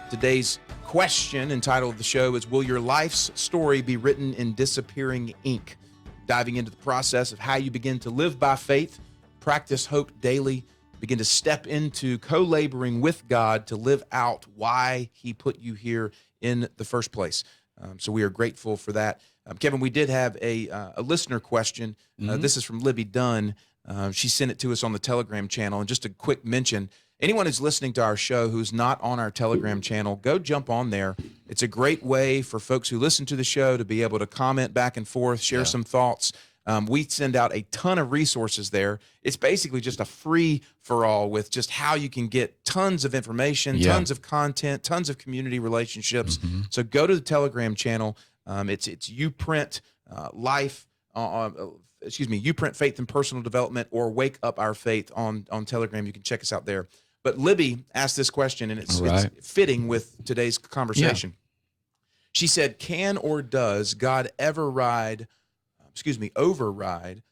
Today's question, entitled of the show, is Will Your Life's Story Be Written in Disappearing Ink? Diving into the process of how you begin to live by faith, practice hope daily, begin to step into co-laboring with God to live out why he put you here in the first place. So we are grateful for that. Kevin, we did have a listener question. This is from Libby Dunn. She sent it to us on the Telegram channel. And just a quick mention, anyone who's listening to our show who's not on our Telegram channel, go jump on there. It's a great way for folks who listen to the show to be able to comment back and forth, share some thoughts. We send out a ton of resources there. It's basically just a free-for-all with just how you can get tons of information, tons of content, tons of community relationships. So go to the Telegram channel. It's YouPrint Life, YouPrint Faith and Personal Development, or Wake Up Our Faith on Telegram. You can check us out there. But Libby asked this question, and it's fitting with today's conversation. She said, can or does God ever override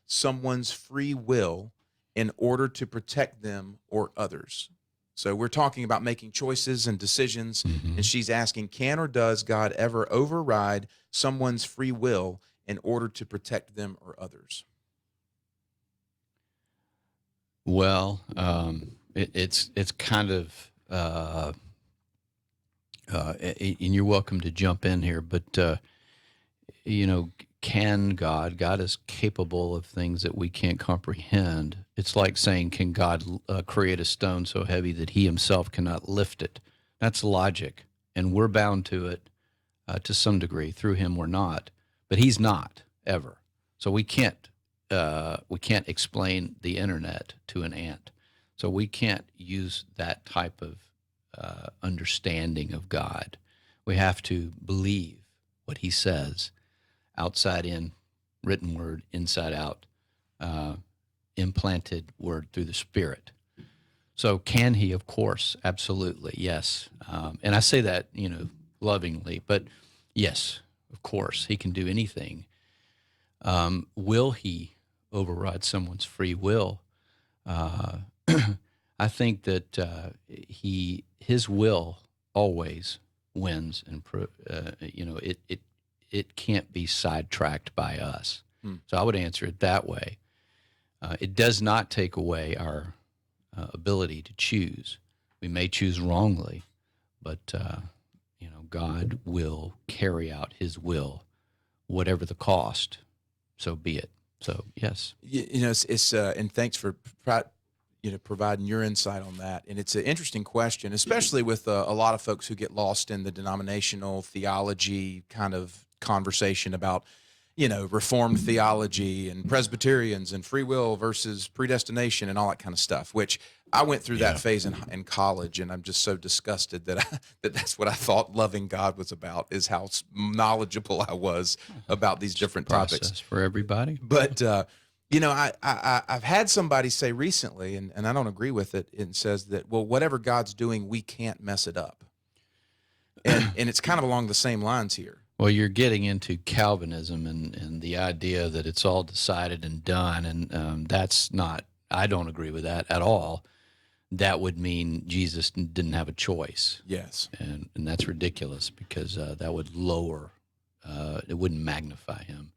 someone's free will in order to protect them or others? So we're talking about making choices and decisions, and she's asking, can or does God ever override someone's free will in order to protect them or others? Well, it's kind of, and you're welcome to jump in here, but can God is capable of things that we can't comprehend. It's like saying, can God create a stone so heavy that he himself cannot lift it? That's logic, and we're bound to it to some degree. Through him we're not, but he's not, ever. So we can't explain the internet to an ant. So we can't use that type of understanding of God. We have to believe what he says, outside in, written word, inside out, implanted word through the Spirit. So can he? Of course, absolutely, yes. And I say that, lovingly, but yes, of course, he can do anything. Will he override someone's free will? I think that his will always wins, and it can't be sidetracked by us. So I would answer it that way. It does not take away our ability to choose. We may choose wrongly, but God will carry out his will, whatever the cost. So be it. So yes, it's and thanks for providing your insight on that. And it's an interesting question, especially with a lot of folks who get lost in the denominational theology kind of conversation about, Reformed theology and Presbyterians and free will versus predestination and all that kind of stuff, which I went through that phase in college, and I'm just so disgusted that that's what I thought loving God was about, is how knowledgeable I was about these different topics. For everybody. But, I've had somebody say recently, and I don't agree with it, and says that, well, whatever God's doing, we can't mess it up. And it's kind of along the same lines here. Well, you're getting into Calvinism and the idea that it's all decided and done, and that's not, I don't agree with that at all. That would mean Jesus didn't have a choice. Yes. And that's ridiculous, because that would lower, it wouldn't magnify him.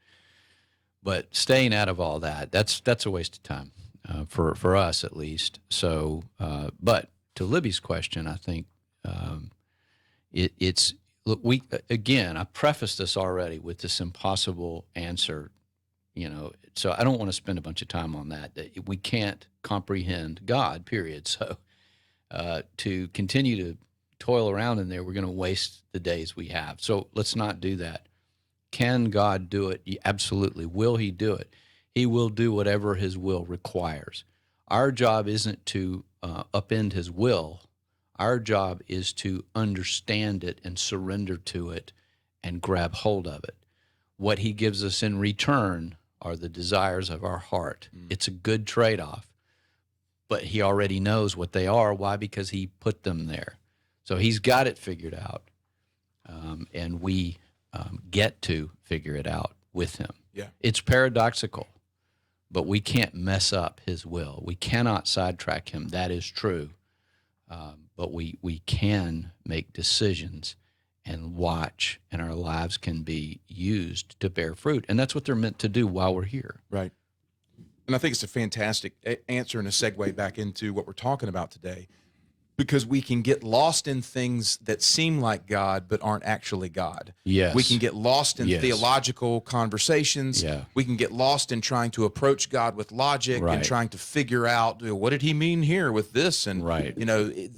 But staying out of all that, that's a waste of time, for us at least. So, but to Libby's question, I think it's, look, I prefaced this already with this impossible answer, so I don't want to spend a bunch of time on that. We can't comprehend God, period. So to continue to toil around in there, we're going to waste the days we have. So let's not do that. Can God do it? Absolutely. Will he do it? He will do whatever his will requires. Our job isn't to upend his will. Our job is to understand it and surrender to it and grab hold of it. What he gives us in return are the desires of our heart. It's a good trade-off, but he already knows what they are. Why? Because he put them there. So he's got it figured out, and we get to figure it out with him. Yeah. It's paradoxical, but we can't mess up his will. We cannot sidetrack him. That is true. but we can make decisions and watch, and our lives can be used to bear fruit. And that's what they're meant to do while we're here. Right. And I think it's a fantastic answer and a segue back into what we're talking about today, because we can get lost in things that seem like God but aren't actually God. Yes. We can get lost in Yes. theological conversations. Yeah. We can get lost in trying to approach God with logic and Right. trying to figure out, what did he mean here with this? And, Right.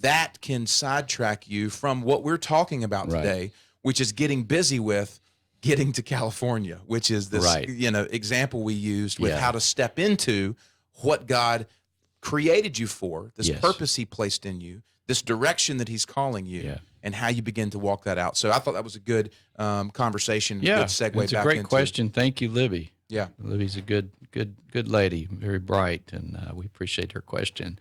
that can sidetrack you from what we're talking about Right. today, which is getting busy with getting to California, which is this, Right. example we used with Yeah. how to step into what God created you for, this Yes. purpose he placed in you, this direction that he's calling you, Yeah. and how you begin to walk that out. So I thought that was a good conversation, Yeah, good segue it's back a great into. question. Thank you, Libby. Yeah. Libby's a good lady, very bright, and we appreciate her question.